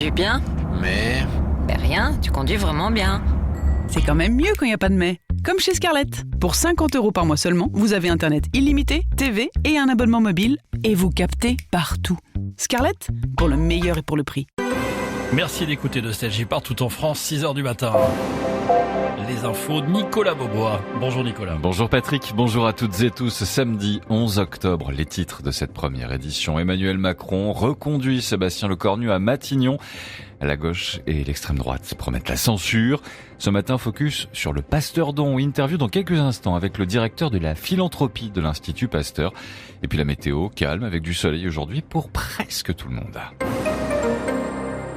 conduis bien. Mais... Ben rien, tu conduis vraiment bien. C'est quand même mieux quand il n'y a pas de mais. Comme chez Scarlett. Pour 50 € par mois seulement, vous avez Internet illimité, TV et un abonnement mobile. Et vous captez partout. Scarlett, pour le meilleur et pour le prix. Merci d'écouter Nostalgie partout en France, 6h du matin. Les infos, Nicolas Beaubois. Bonjour Nicolas. Bonjour Patrick, bonjour à toutes et tous. Samedi 11 octobre, les titres de cette première édition. Emmanuel Macron reconduit Sébastien Lecornu à Matignon. La gauche et l'extrême droite promettent la censure. Ce matin, focus sur le Pasteur Don. Interview dans quelques instants avec le directeur de la philanthropie de l'Institut Pasteur. Et puis la météo, calme avec du soleil aujourd'hui pour presque tout le monde.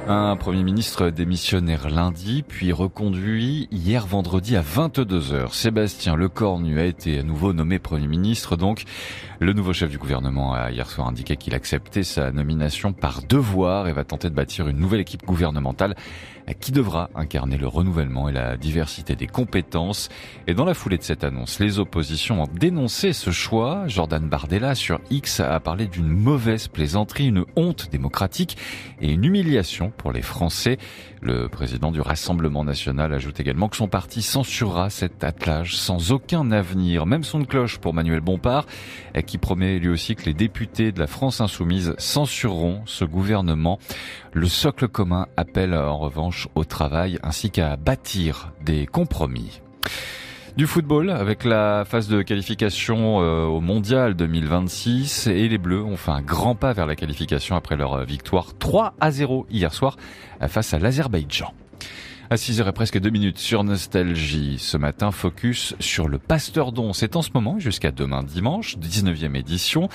Un Premier ministre démissionnaire lundi, puis reconduit hier vendredi à 22h. Sébastien Lecornu a été à nouveau nommé Premier ministre. Donc, le nouveau chef du gouvernement a hier soir indiqué qu'il acceptait sa nomination par devoir et va tenter de bâtir une nouvelle équipe gouvernementale qui devra incarner le renouvellement et la diversité des compétences. Et dans la foulée de cette annonce, les oppositions ont dénoncé ce choix. Jordan Bardella sur X a parlé d'une mauvaise plaisanterie, une honte démocratique et une humiliation pour les Français. Le président du Rassemblement national ajoute également que son parti censurera cet attelage sans aucun avenir. Même son de cloche pour Manuel Bompard, qui promet lui aussi que les députés de la France insoumise censureront ce gouvernement. Le socle commun appelle en revanche au travail ainsi qu'à bâtir des compromis. Du football avec la phase de qualification au Mondial 2026 et les Bleus ont fait un grand pas vers la qualification après leur victoire 3-0 hier soir face à l'Azerbaïdjan. À 6h et presque 2 minutes sur Nostalgie. Ce matin, focus sur le Pasteur Don. C'est en ce moment jusqu'à demain dimanche, 19e édition.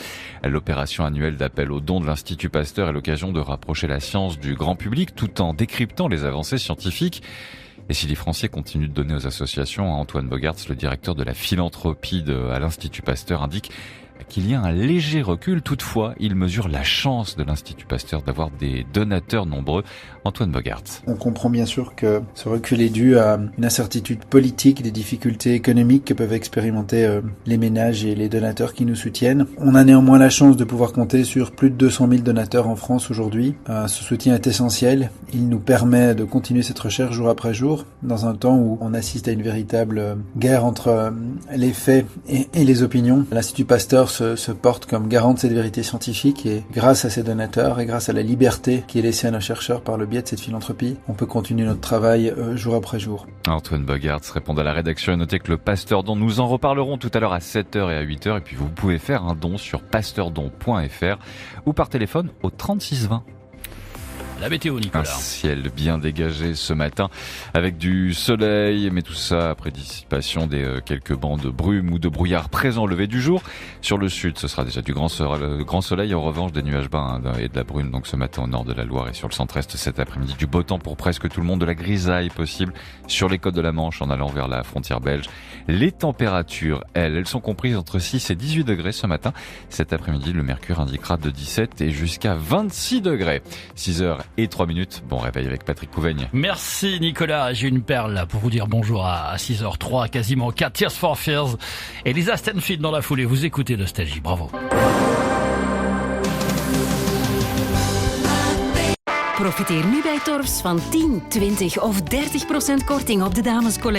L'opération annuelle d'appel aux dons de l'Institut Pasteur est l'occasion de rapprocher la science du grand public tout en décryptant les avancées scientifiques. Et si les Français continuent de donner aux associations, Antoine Bogaerts, le directeur de la philanthropie à l'Institut Pasteur, indique qu'il y a un léger recul. Toutefois, il mesure la chance de l'Institut Pasteur d'avoir des donateurs nombreux. Antoine Bogaerts. On comprend bien sûr que ce recul est dû à une incertitude politique, des difficultés économiques que peuvent expérimenter les ménages et les donateurs qui nous soutiennent. On a néanmoins la chance de pouvoir compter sur plus de 200 000 donateurs en France aujourd'hui. Ce soutien est essentiel. Il nous permet de continuer cette recherche jour après jour, dans un temps où on assiste à une véritable guerre entre les faits et les opinions. L'Institut Pasteur se porte comme garant de cette vérité scientifique et grâce à ses donateurs et grâce à la liberté qui est laissée à nos chercheurs par le biais de cette philanthropie, on peut continuer notre travail jour après jour. Antoine Bogaerts répond à la rédaction et notez que le Pasteur Don, nous en reparlerons tout à l'heure à 7h et à 8h et puis vous pouvez faire un don sur pasteurdon.fr ou par téléphone au 3620. La météo, Nicolas. Un ciel bien dégagé ce matin avec du soleil, mais tout ça après dissipation des quelques bancs de brume ou de brouillard présents au lever du jour. Sur le sud, ce sera déjà du grand soleil, en revanche des nuages bas et de la brume. Donc ce matin au nord de la Loire et sur le centre-est cet après-midi, du beau temps pour presque tout le monde, de la grisaille possible sur les côtes de la Manche en allant vers la frontière belge. Les températures, elles sont comprises entre 6 et 18 degrés ce matin. Cet après-midi, le mercure indiquera de 17 et jusqu'à 26 degrés. 6h et 3 minutes. Bon réveil avec Patrick Couvaigne. Merci Nicolas. J'ai une perle là pour vous dire bonjour à 6h03, quasiment 4. Tears for Fears et Lisa Stanfield dans la foulée. Vous écoutez Nostalgie. Bravo. Profiteer nu bij Torfs van 10, 20 of 30% korting op de damescollectie.